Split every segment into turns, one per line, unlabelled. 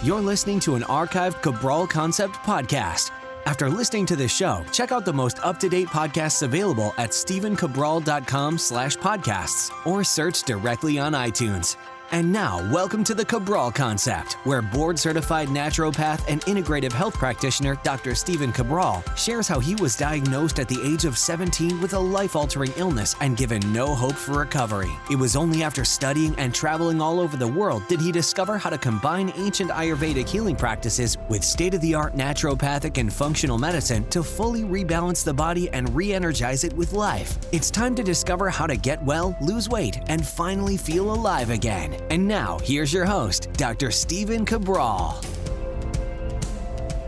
You're listening to an archived Cabral Concept podcast. After listening to this show, check out the most up-to-date podcasts available at stephencabral.com/podcasts or search directly on iTunes. And now, welcome to the Cabral Concept, where board-certified naturopath and integrative health practitioner Dr. Stephen Cabral shares how he was diagnosed at the age of 17 with a life-altering illness and given no hope for recovery. It was only after studying and traveling all over the world did he discover how to combine ancient Ayurvedic healing practices with state-of-the-art naturopathic and functional medicine to fully rebalance the body and re-energize it with life. It's time to discover how to get well, lose weight, and finally feel alive again. And now, here's your host, Dr. Stephen Cabral.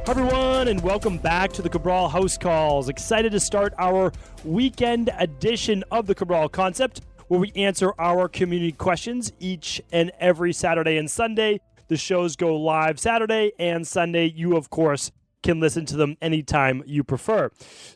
Hi everyone, and welcome back to the Cabral HouseCalls. Excited to start our weekend edition of the Cabral Concept, where we answer our community questions each and every Saturday and Sunday. The shows go live Saturday and Sunday. You, of course, can listen to them anytime you prefer.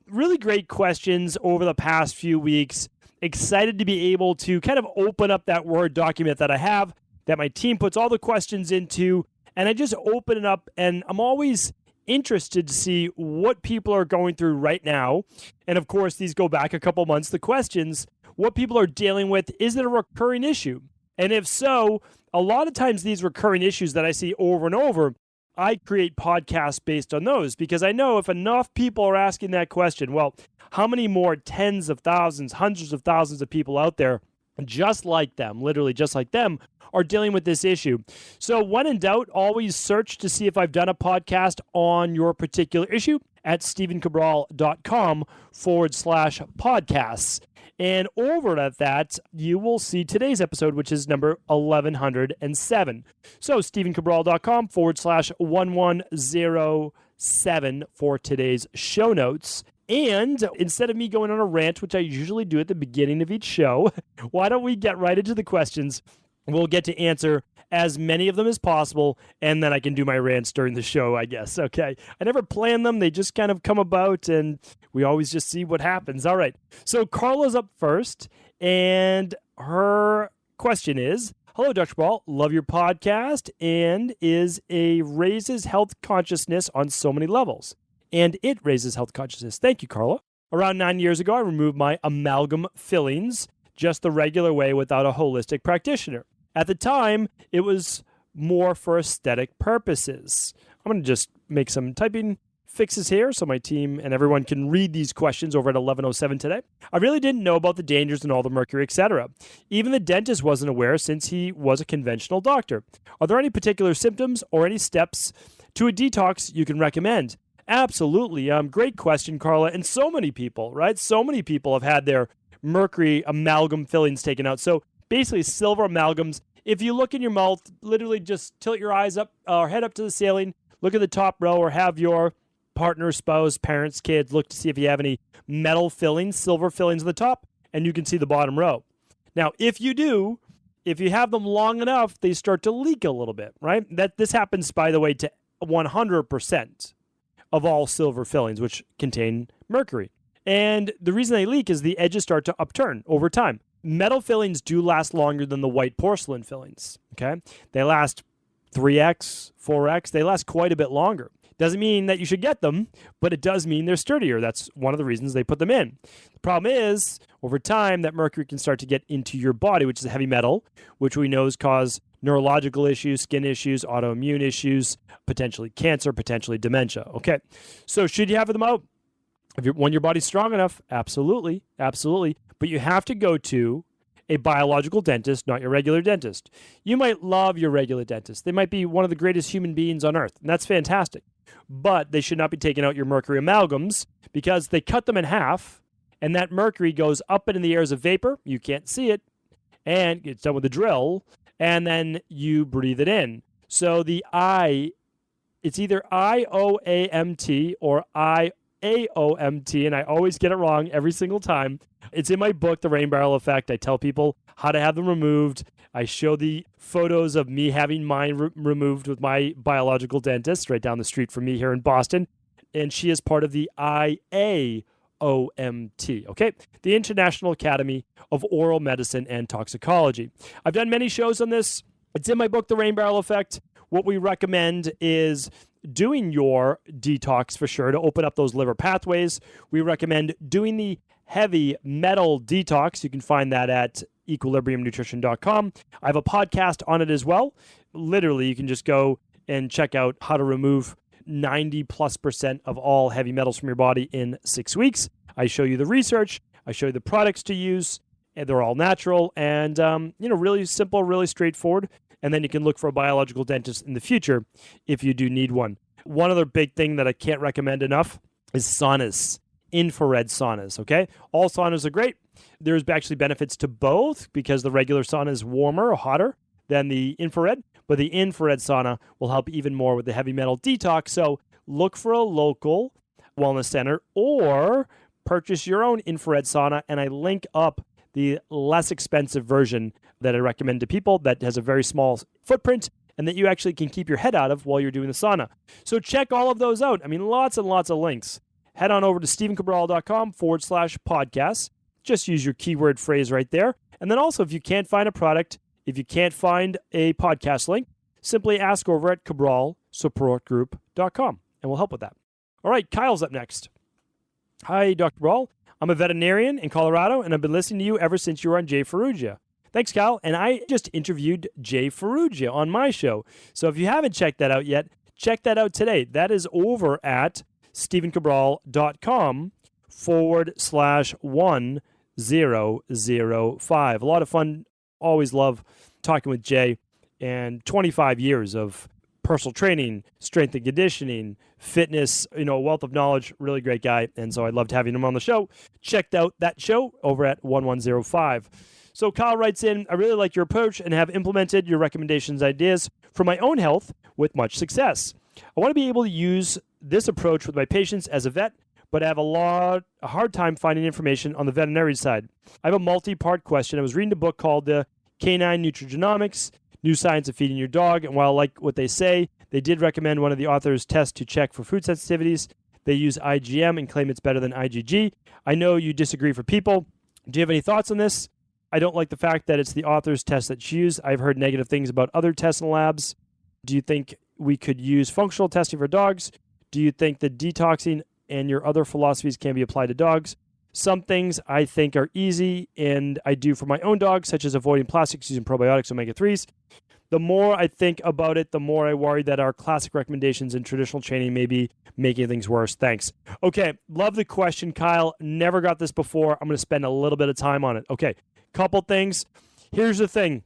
Really great questions over the past few weeks. Excited to be able to kind of open up that Word document that I have, that my team puts all the questions into, and I just open it up, and I'm always interested to see what people are going through right now. And of course, these go back a couple months, the questions, what people are dealing with. Is it a recurring issue? And if so, a lot of times these recurring issues that I see over and over, I create podcasts based on those, because I know if enough people are asking that question, well, how many more tens of thousands, hundreds of thousands of people out there just like them, literally just like them, are dealing with this issue? So when in doubt, always search to see if I've done a podcast on your particular issue at stephencabral.com/podcasts. And over at that, you will see today's episode, which is number 1107. So stephencabral.com/1107 for today's show notes. And instead of me going on a rant, which I usually do at the beginning of each show, why don't we get right into the questions? We'll get to answer as many of them as possible, and then I can do my rants during the show, I guess. Okay. I never plan them. They just kind of come about, and we always just see what happens. All right. So Carla's up first, and her question is, hello, Dr. Cabral. Love your podcast, and raises health consciousness on so many levels. And it raises health consciousness. Thank you, Carla. Around 9 years ago, I removed my amalgam fillings just the regular way without a holistic practitioner. At the time, it was more for aesthetic purposes. I'm going to just make some typing fixes here so my team and everyone can read these questions over at 1107 today. I really didn't know about the dangers and all the mercury, etc. Even the dentist wasn't aware since he was a conventional doctor. Are there any particular symptoms or any steps to a detox you can recommend? Absolutely. Great question, Carla. And so many people, right? So many people have had their mercury amalgam fillings taken out. So basically silver amalgams. If you look in your mouth, literally just tilt your eyes up or head up to the ceiling, look at the top row, or have your partner, spouse, parents, kids look to see if you have any metal fillings, silver fillings at the top, and you can see the bottom row. Now, if you do, if you have them long enough, they start to leak a little bit, right? This happens, by the way, to 100% of all silver fillings, which contain mercury. And the reason they leak is the edges start to upturn over time. Metal fillings do last longer than the white porcelain fillings, okay? They last 3x, 4x. They last quite a bit longer. Doesn't mean that you should get them, but it does mean they're sturdier. That's one of the reasons they put them in. The problem is, over time, that mercury can start to get into your body, which is a heavy metal, which we know cause neurological issues, skin issues, autoimmune issues, potentially cancer, potentially dementia. Okay, so should you have them out? When your body's strong enough, absolutely, absolutely. But you have to go to a biological dentist, not your regular dentist. You might love your regular dentist. They might be one of the greatest human beings on earth, and that's fantastic. But they should not be taking out your mercury amalgams because they cut them in half, and that mercury goes up into the air as a vapor. You can't see it, and it's done with a drill, and then you breathe it in. So it's either IOAMT or AOMT, and I always get it wrong every single time. It's in my book, The Rain Barrel Effect. I tell people how to have them removed. I show the photos of me having mine removed with my biological dentist right down the street from me here in Boston, and she is part of the IAOMT, okay? The International Academy of Oral Medicine and Toxicology. I've done many shows on this. It's in my book, The Rain Barrel Effect. what we recommend is doing your detox for sure to open up those liver pathways. We recommend doing the heavy metal detox. You can find that at equilibriumnutrition.com. I have a podcast on it as well. Literally, you can just go and check out how to remove 90+% of all heavy metals from your body in 6 weeks. I show you the research. I show you the products to use. And they're all natural and, really simple, really straightforward. And then you can look for a biological dentist in the future if you do need one. One other big thing that I can't recommend enough is saunas, infrared saunas, okay? All saunas are great. There's actually benefits to both because the regular sauna is warmer or hotter than the infrared, but the infrared sauna will help even more with the heavy metal detox. So look for a local wellness center or purchase your own infrared sauna, and I link up the less expensive version that I recommend to people that has a very small footprint and that you actually can keep your head out of while you're doing the sauna. So check all of those out. I mean, lots and lots of links. Head on over to stephencabral.com/podcast. Just use your keyword phrase right there. And then also, if you can't find a product, if you can't find a podcast link, simply ask over at cabralsupportgroup.com and we'll help with that. All right, Kyle's up next. Hi, Dr. Cabral. I'm a veterinarian in Colorado, and I've been listening to you ever since you were on Jay Ferruggia. Thanks, Kyle. And I just interviewed Jay Ferruggia on my show. So if you haven't checked that out yet, check that out today. That is over at stephencabral.com/1005. A lot of fun. Always love talking with Jay, and 25 years of personal training, strength and conditioning, fitness, a wealth of knowledge, really great guy. And so I loved having him on the show. Checked out that show over at 1105. So Kyle writes in, I really like your approach and have implemented your recommendations, ideas for my own health with much success. I want to be able to use this approach with my patients as a vet, but I have a hard time finding information on the veterinary side. I have a multi-part question. I was reading a book called the Canine Nutrigenomics, New Science of Feeding Your Dog, and while I like what they say, they did recommend one of the authors' tests to check for food sensitivities. They use IgM and claim it's better than IgG. I know you disagree for people. Do you have any thoughts on this? I don't like the fact that it's the author's test that's used. I've heard negative things about other tests in labs. Do you think we could use functional testing for dogs? Do you think the detoxing and your other philosophies can be applied to dogs? Some things I think are easy and I do for my own dog, such as avoiding plastics, using probiotics, omega-3s. The more I think about it, the more I worry that our classic recommendations in traditional training may be making things worse. Thanks. Okay, love the question, Kyle. Never got this before. I'm going to spend a little bit of time on it. Okay, couple things. Here's the thing.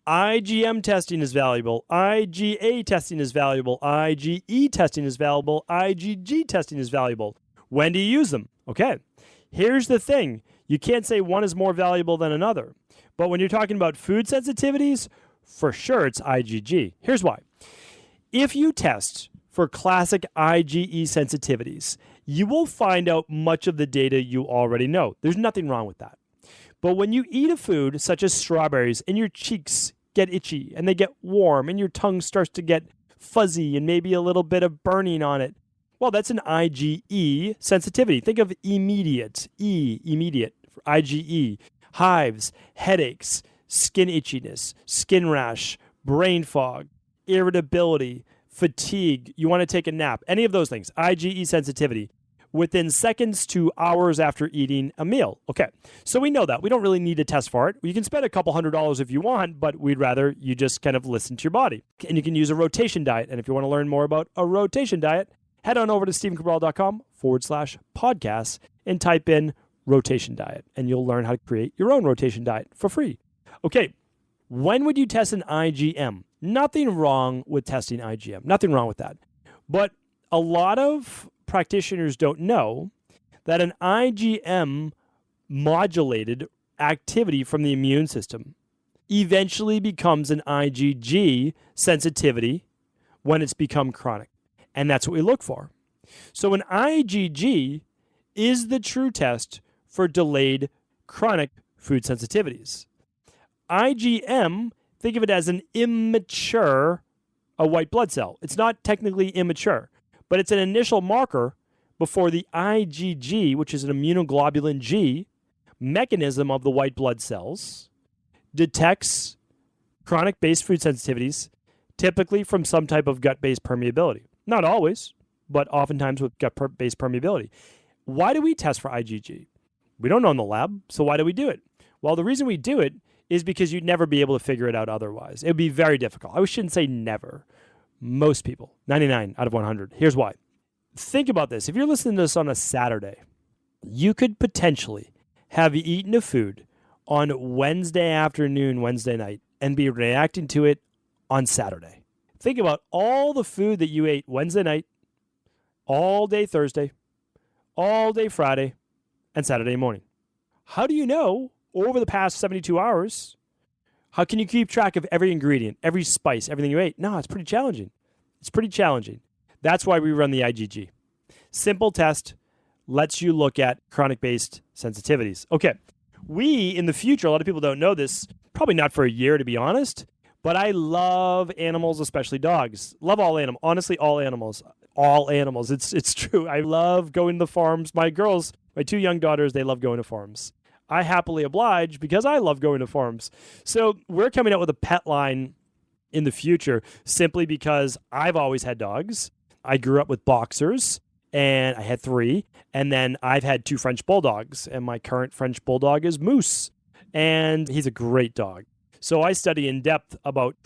IgM testing is valuable. IgA testing is valuable. IgE testing is valuable. IgG testing is valuable. When do you use them? Okay. Here's the thing. You can't say one is more valuable than another. But when you're talking about food sensitivities, for sure it's IgG. Here's why. If you test for classic IgE sensitivities, you will find out much of the data you already know. There's nothing wrong with that. But when you eat a food such as strawberries and your cheeks get itchy and they get warm and your tongue starts to get fuzzy and maybe a little bit of burning on it, well, that's an IgE sensitivity. Think of immediate, immediate, for IgE, hives, headaches, skin itchiness, skin rash, brain fog, irritability, fatigue, you want to take a nap, any of those things, IgE sensitivity, within seconds to hours after eating a meal. Okay, so we know that. We don't really need to test for it. You can spend a couple $100s if you want, but we'd rather you just kind of listen to your body. And you can use a rotation diet. And if you want to learn more about a rotation diet, head on over to stephencabral.com/podcast and type in rotation diet, and you'll learn how to create your own rotation diet for free. Okay, when would you test an IgM? Nothing wrong with testing IgM. Nothing wrong with that. But a lot of practitioners don't know that an IgM modulated activity from the immune system eventually becomes an IgG sensitivity when it's become chronic. And that's what we look for. So an IgG is the true test for delayed chronic food sensitivities. IgM, think of it as an immature white blood cell. It's not technically immature, but it's an initial marker before the IgG, which is an immunoglobulin G mechanism of the white blood cells, detects chronic-based food sensitivities, typically from some type of gut-based permeability. Not always, but oftentimes with gut-based permeability. Why do we test for IgG? We don't know in the lab, so why do we do it? Well, the reason we do it is because you'd never be able to figure it out otherwise. It would be very difficult. I shouldn't say never. Most people, 99 out of 100. Here's why. Think about this. If you're listening to this on a Saturday, you could potentially have eaten a food on Wednesday afternoon, Wednesday night, and be reacting to it on Saturday. Think about all the food that you ate Wednesday night, all day Thursday, all day Friday, and Saturday morning. How do you know over the past 72 hours, how can you keep track of every ingredient, every spice, everything you ate? No, it's pretty challenging. It's pretty challenging. That's why we run the IgG. Simple test lets you look at chronic-based sensitivities. Okay, we, in the future, a lot of people don't know this, probably not for a year to be honest, but I love animals, especially dogs. Love all animals. Honestly, all animals. All animals. It's true. I love going to the farms. My girls, my two young daughters, they love going to farms. I happily oblige because I love going to farms. So we're coming out with a pet line in the future simply because I've always had dogs. I grew up with boxers, and I had 3, and then I've had 2 French bulldogs, and my current French bulldog is Moose, and he's a great dog. So I study in depth about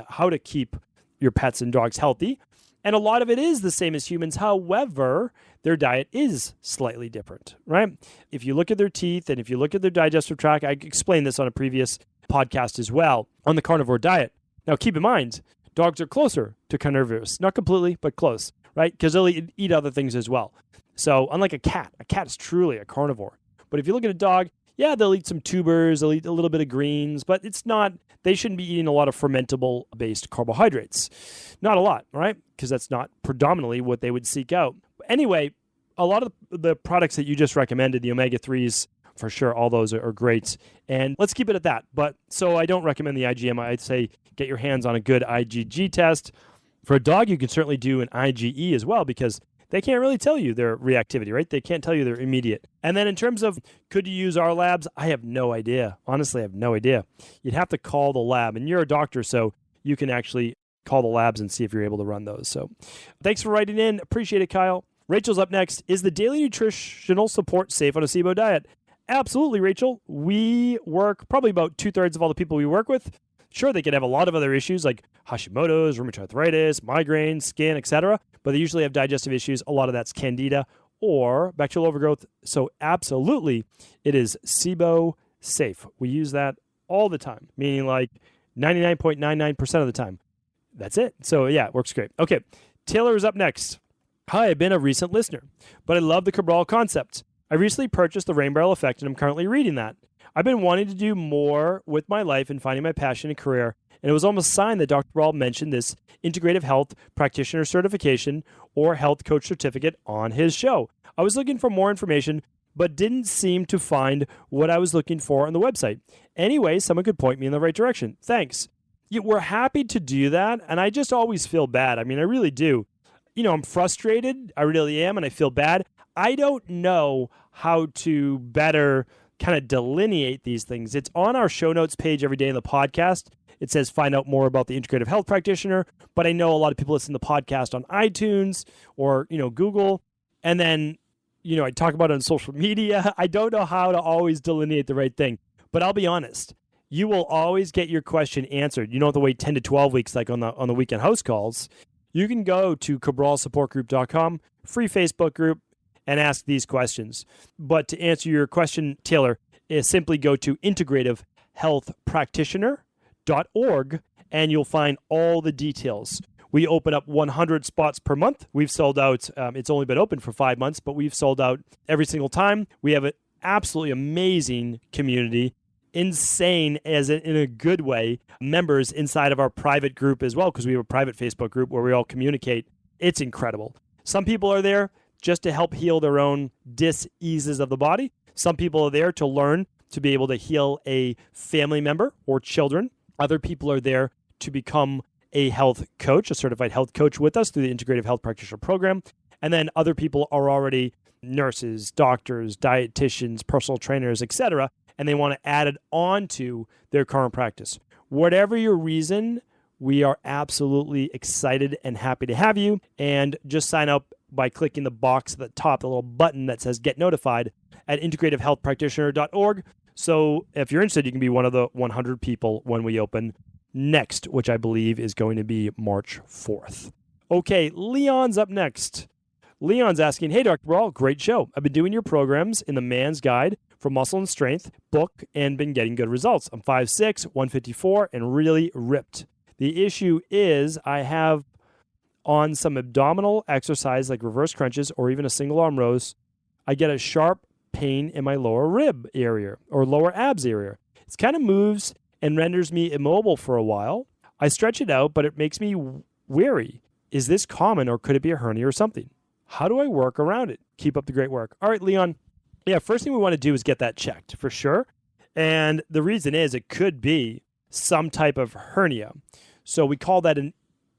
how to keep your pets and dogs healthy, and a lot of it is the same as humans. However, their diet is slightly different, right? If you look at their teeth and if you look at their digestive tract, I explained this on a previous podcast as well, on the carnivore diet. Now, keep in mind, dogs are closer to carnivorous, not completely, but close, right? Because they'll eat other things as well. So unlike a cat is truly a carnivore. But if you look at a dog, yeah, they'll eat some tubers, they'll eat a little bit of greens, but they shouldn't be eating a lot of fermentable-based carbohydrates. Not a lot, right? Because that's not predominantly what they would seek out. But anyway, a lot of the products that you just recommended, the omega-3s, for sure, all those are great. And let's keep it at that. But so I don't recommend the IgM. I'd say get your hands on a good IgG test. For a dog, you can certainly do an IgE as well because they can't really tell you their reactivity, right? They can't tell you their immediate. And then in terms of could you use our labs, I have no idea. Honestly, I have no idea. You'd have to call the lab. And you're a doctor, so you can actually call the labs and see if you're able to run those. So thanks for writing in. Appreciate it, Kyle. Rachel's up next. Is the daily nutritional support safe on a SIBO diet? Absolutely, Rachel. We work probably about 2/3 of all the people we work with. Sure, they can have a lot of other issues like Hashimoto's, rheumatoid arthritis, migraines, skin, etc. But they usually have digestive issues. A lot of that's candida or bacterial overgrowth. So absolutely, it is SIBO safe. We use that all the time, meaning like 99.99% of the time. That's it. So yeah, it works great. Okay, Taylor is up next. Hi, I've been a recent listener, but I love the Cabral concept. I recently purchased the Rain Barrel Effect, and I'm currently reading that. I've been wanting to do more with my life and finding my passion and career, and it was almost a sign that Dr. Cabral mentioned this integrative health practitioner certification or health coach certificate on his show. I was looking for more information, but didn't seem to find what I was looking for on the website. Anyway, someone could point me in the right direction. Thanks. Yeah, we're happy to do that, and I just always feel bad. I mean, I really do. I'm frustrated. I really am, and I feel bad. I don't know how to better kind of delineate these things. It's on our show notes page every day in the podcast. It says find out more about the integrative health practitioner, but I know a lot of people listen to the podcast on iTunes or, Google. And then, I talk about it on social media. I don't know how to always delineate the right thing, but I'll be honest. You will always get your question answered. You don't have to wait 10 to 12 weeks like on the weekend house calls. You can go to cabralsupportgroup.com, free Facebook group, and ask these questions. But to answer your question, Taylor, is simply go to integrativehealthpractitioner.org and you'll find all the details. We open up 100 spots per month. We've sold out. It's only been open for 5 months, but we've sold out every single time. We have an absolutely amazing community, insane as in a good way, members inside of our private group as well, because we have a private Facebook group where we all communicate. It's incredible. Some people are there just to help heal their own diseases of the body. Some people are there to learn to be able to heal a family member or children. Other people are there to become a health coach, a certified health coach with us through the Integrative Health Practitioner Program. And then other people are already nurses, doctors, dietitians, personal trainers, etc., and they want to add it on to their current practice. Whatever your reason, we are absolutely excited and happy to have you. And just sign up by clicking the box at the top, the little button that says Get Notified at integrativehealthpractitioner.org. So if you're interested, you can be one of the 100 people when we open next, which I believe is going to be March 4th. Okay, Leon's up next. Leon's asking, hey, Dr. Cabral, great show. I've been doing your programs in the Man's Guide for Muscle and Strength book and been getting good results. I'm 5'6", 154, and really ripped. The issue is I have on some abdominal exercise like reverse crunches or even a single arm rows, I get a sharp pain in my lower rib area or lower abs area. It kind of moves and renders me immobile for a while. I stretch it out, but it makes me weary. Is this common or could it be a hernia or something? How do I work around it? Keep up the great work. All right, Leon. Yeah, first thing we want to do is get that checked for sure. And the reason is it could be some type of hernia. So we call that an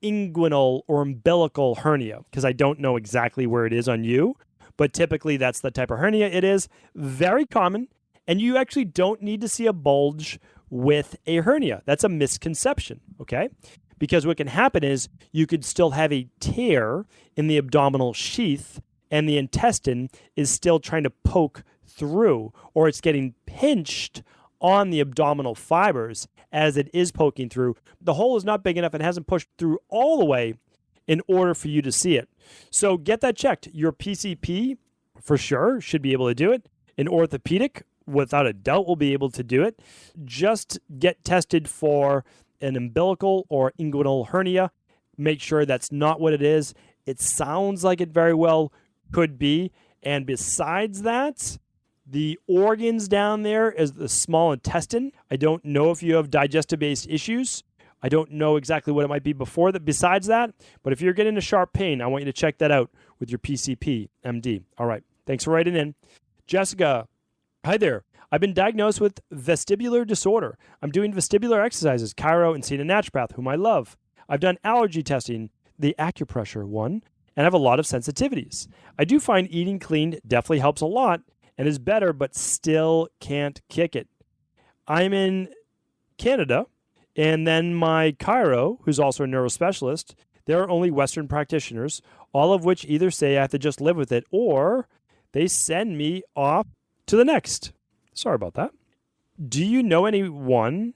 inguinal or umbilical hernia because I don't know exactly where it is on you, but typically that's the type of hernia it is. Very common, and you actually don't need to see a bulge with a hernia. That's a misconception, okay? Because what can happen is you could still have a tear in the abdominal sheath and the intestine is still trying to poke through, or it's getting pinched on the abdominal fibers as it is poking through. The hole is not big enough and hasn't pushed through all the way in order for you to see it. So get that checked. Your PCP, for sure, should be able to do it. An orthopedic, without a doubt, will be able to do it. Just get tested for an umbilical or inguinal hernia. Make sure that's not what it is. It sounds like it very well could be. And besides that, the organs down there is the small intestine. I don't know if you have digestive-based issues. I don't know exactly what it might be before that. Besides that, but if you're getting a sharp pain, I want you to check that out with your PCP, MD. All right. Thanks for writing in. Jessica, hi there. I've been diagnosed with vestibular disorder. I'm doing vestibular exercises, chiro, and seeing a naturopath, whom I love. I've done allergy testing, the acupressure one, and I have a lot of sensitivities. I do find eating clean definitely helps a lot and is better, but still can't kick it. I'm in Canada, and then my chiro, who's also a neurospecialist, they're only Western practitioners, all of which either say I have to just live with it or they send me off to the next. Sorry about that. Do you know anyone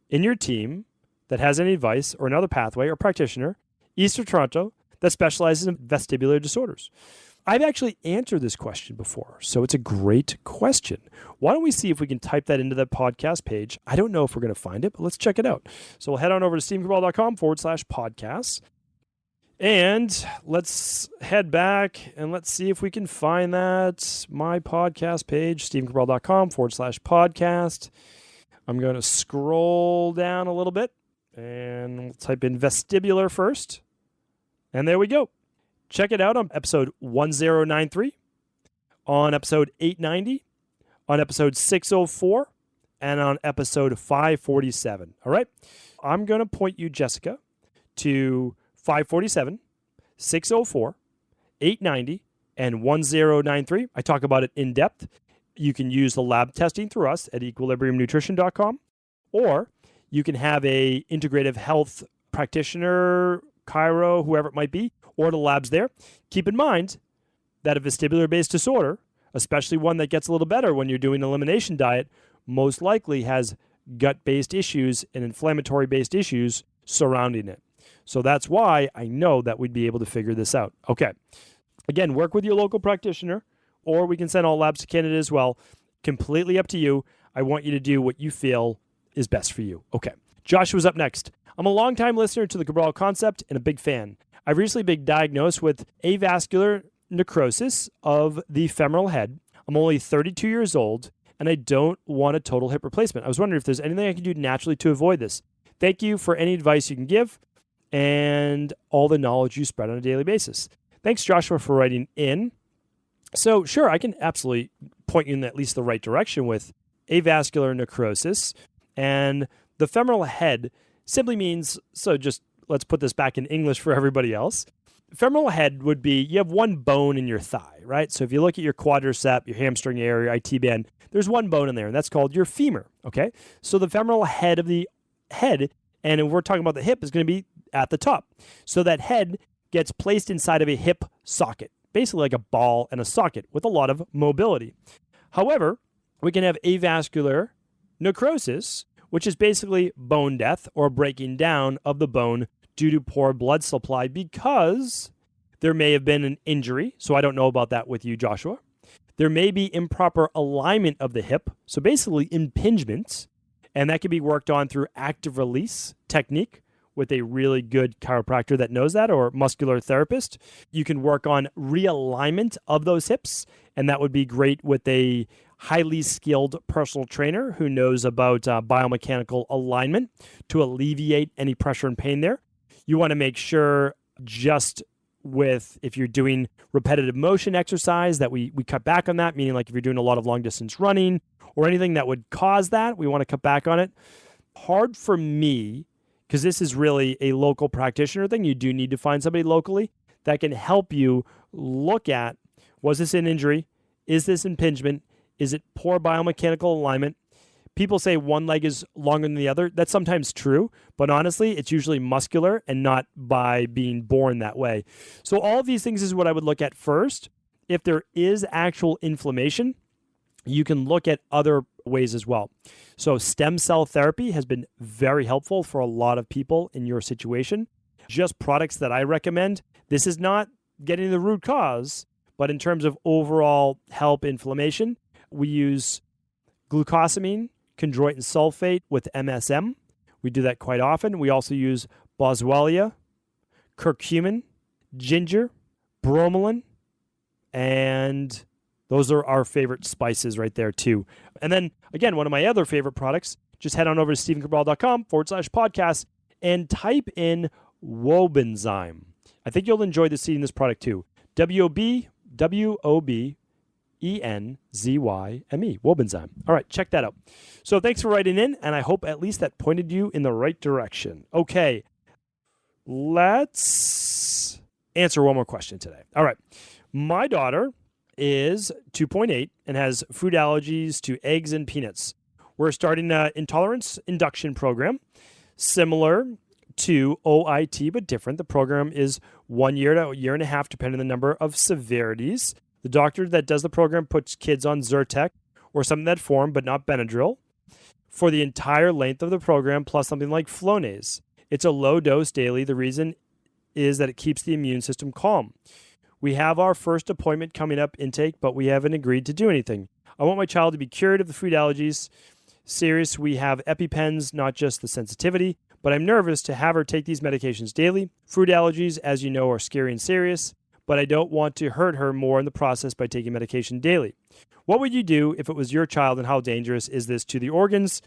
in your team that has any advice or another pathway or practitioner, east of Toronto, that specializes in vestibular disorders? I've actually answered this question before, so it's a great question. Why don't we see if we can type that into the podcast page? I don't know if we're going to find it, but let's check it out. So we'll head on over to stephencabral.com/podcasts. And let's head back and let's see if we can find that. My podcast page, stephencabral.com/podcast. I'm going to scroll down a little bit and we'll type in vestibular first. And there we go. Check it out on episode 1093, on episode 890, on episode 604, and on episode 547. All right? I'm going to point you, Jessica, to 547, 604, 890, and 1093. I talk about it in depth. You can use the lab testing through us at equilibriumnutrition.com, or you can have a integrative health practitioner, chiro, whoever it might be, or the labs there. Keep in mind that a vestibular-based disorder, especially one that gets a little better when you're doing an elimination diet, most likely has gut-based issues and inflammatory-based issues surrounding it. So that's why I know that we'd be able to figure this out. Okay. Again, work with your local practitioner, or we can send all labs to Canada as well. Completely up to you. I want you to do what you feel is best for you. Okay. Joshua's up next. I'm a longtime listener to the Cabral concept and a big fan. I've recently been diagnosed with avascular necrosis of the femoral head. I'm only 32 years old, and I don't want a total hip replacement. I was wondering if there's anything I can do naturally to avoid this. Thank you for any advice you can give and all the knowledge you spread on a daily basis. Thanks, Joshua, for writing in. So, sure, I can absolutely point you in at least the right direction with avascular necrosis. And the femoral head simply means, so just let's put this back in English for everybody else. Femoral head would be, you have one bone in your thigh, right? So if you look at your quadricep, your hamstring area, IT band, there's one bone in there, and that's called your femur, okay? So the femoral head of the head And if we're talking about the hip, it's going to be at the top. So that head gets placed inside of a hip socket, basically like a ball and a socket with a lot of mobility. However, we can have avascular necrosis, which is basically bone death or breaking down of the bone due to poor blood supply because there may have been an injury. So I don't know about that with you, Joshua. There may be improper alignment of the hip, so basically impingement, and that can be worked on through active release technique with a really good chiropractor that knows that, or muscular therapist. You can work on realignment of those hips, and that would be great with a highly skilled personal trainer who knows about biomechanical alignment to alleviate any pressure and pain there. You want to make sure just with if you're doing repetitive motion exercise that we cut back on that, meaning like if you're doing a lot of long distance running or anything that would cause that, we want to cut back on it. Hard for me, because this is really a local practitioner thing. You do need to find somebody locally that can help you look at, was this an injury? Is this impingement? Is it poor biomechanical alignment? People say one leg is longer than the other. That's sometimes true, but honestly, it's usually muscular and not by being born that way. So all of these things is what I would look at first. If there is actual inflammation, you can look at other ways as well. So stem cell therapy has been very helpful for a lot of people in your situation. Just products that I recommend. This is not getting the root cause, but in terms of overall help inflammation, we use glucosamine, chondroitin sulfate with MSM. We do that quite often. We also use boswellia, curcumin, ginger, bromelain, and those are our favorite spices right there too. And then again, one of my other favorite products, just head on over to stevencabral.com/podcast and type in Wobenzyme. I think you'll enjoy seeing this product too. WOBENZYME, Wobenzyme. All right, check that out. So thanks for writing in, and I hope at least that pointed you in the right direction. Okay, let's answer one more question today. All right, my daughter is 2.8 and has food allergies to eggs and peanuts. We're starting an intolerance induction program, similar to OIT, but different. The program is 1 year to a year and a half, depending on the number of severities. The doctor that does the program puts kids on Zyrtec or something that form, but not Benadryl, for the entire length of the program, plus something like Flonase. It's a low dose daily. The reason is that it keeps the immune system calm. We have our first appointment coming up intake, but we haven't agreed to do anything. I want my child to be cured of the food allergies. Serious, we have EpiPens, not just the sensitivity, but I'm nervous to have her take these medications daily. Food allergies, as you know, are scary and serious, but I don't want to hurt her more in the process by taking medication daily. What would you do if it was your child, and how dangerous is this to the organs?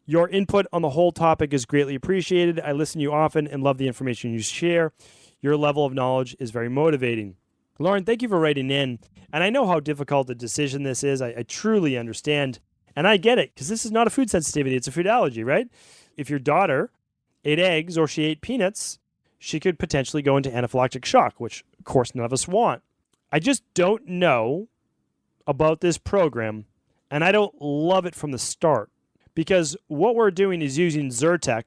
Your input on the whole topic is greatly appreciated. I listen to you often and love the information you share. Your level of knowledge is very motivating. Lauren, thank you for writing in. And I know how difficult a decision this is. I truly understand. And I get it, because this is not a food sensitivity. It's a food allergy, right? If your daughter ate eggs or she ate peanuts, she could potentially go into anaphylactic shock, which, of course, none of us want. I just don't know about this program, and I don't love it from the start, because what we're doing is using Zyrtec,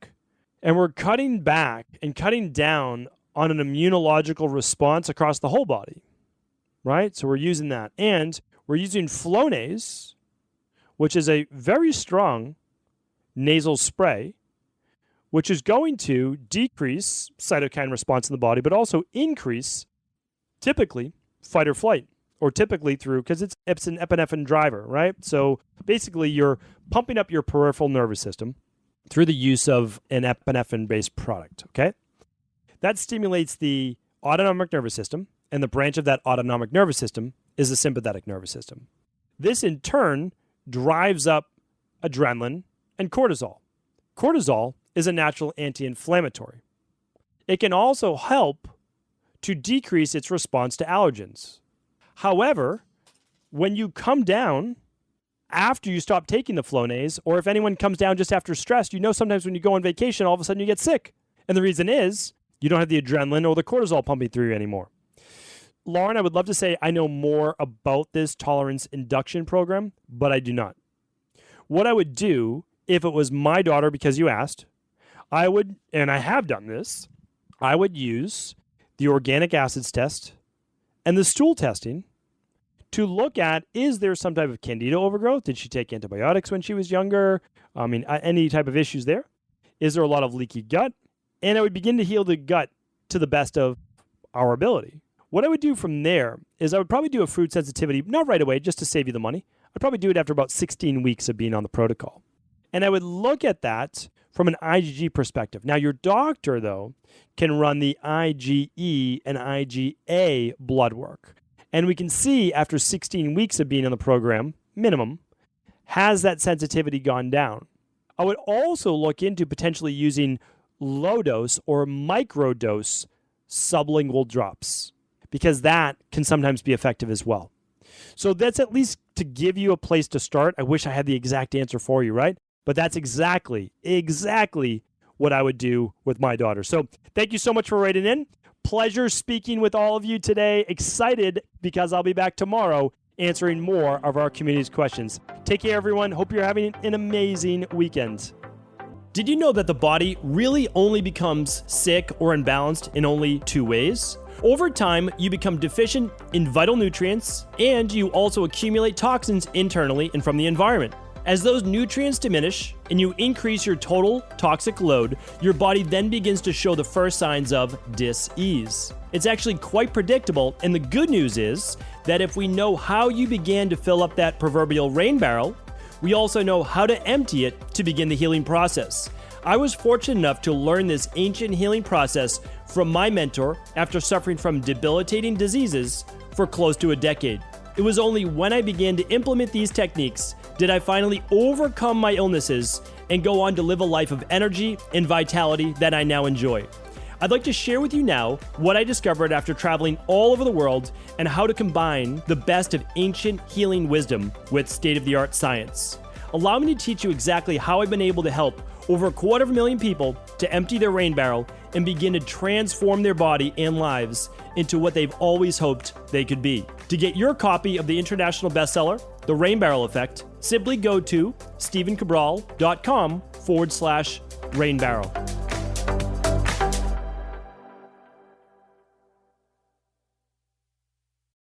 and we're cutting back and cutting down on an immunological response across the whole body, right? So we're using that. And we're using Flonase, which is a very strong nasal spray, which is going to decrease cytokine response in the body, but also increase, typically, fight or flight, or typically through, because it's an epinephrine driver, right? So basically, you're pumping up your peripheral nervous system through the use of an epinephrine-based product, okay? That stimulates the autonomic nervous system, and the branch of that autonomic nervous system is the sympathetic nervous system. This, in turn, drives up adrenaline and cortisol. Cortisol is a natural anti-inflammatory. It can also help to decrease its response to allergens. However, when you come down after you stop taking the Flonase, or if anyone comes down just after stress, you know sometimes when you go on vacation, all of a sudden you get sick. And the reason is you don't have the adrenaline or the cortisol pumping through you anymore. Lauren, I would love to say I know more about this tolerance induction program, but I do not. What I would do if it was my daughter, because you asked, I would, and I have done this, I would use the organic acids test and the stool testing to look at, is there some type of candida overgrowth? Did she take antibiotics when she was younger? Any type of issues there? Is there a lot of leaky gut? And I would begin to heal the gut to the best of our ability. What I would do from there is I would probably do a food sensitivity, not right away, just to save you the money. I'd probably do it after about 16 weeks of being on the protocol. And I would look at that from an IgG perspective. Now, your doctor, though, can run the IgE and IgA blood work. And we can see after 16 weeks of being on the program, minimum, has that sensitivity gone down? I would also look into potentially using low-dose or micro-dose sublingual drops, because that can sometimes be effective as well. So that's at least to give you a place to start. I wish I had the exact answer for you, right? But that's exactly what I would do with my daughter. So thank you so much for writing in. Pleasure speaking with all of you today. Excited because I'll be back tomorrow answering more of our community's questions. Take care, everyone. Hope you're having an amazing weekend. Did you know that the body really only becomes sick or imbalanced in only 2 ways? Over time, you become deficient in vital nutrients, and you also accumulate toxins internally and from the environment. As those nutrients diminish and you increase your total toxic load, your body then begins to show the first signs of dis-ease. It's actually quite predictable, and the good news is that if we know how you began to fill up that proverbial rain barrel, we also know how to empty it to begin the healing process. I was fortunate enough to learn this ancient healing process from my mentor after suffering from debilitating diseases for close to a decade. It was only when I began to implement these techniques did I finally overcome my illnesses and go on to live a life of energy and vitality that I now enjoy. I'd like to share with you now what I discovered after traveling all over the world and how to combine the best of ancient healing wisdom with state-of-the-art science. Allow me to teach you exactly how I've been able to help over 250,000 people to empty their rain barrel and begin to transform their body and lives into what they've always hoped they could be. To get your copy of the international bestseller, The Rain Barrel Effect, simply go to stevencabral.com/rainbarrel.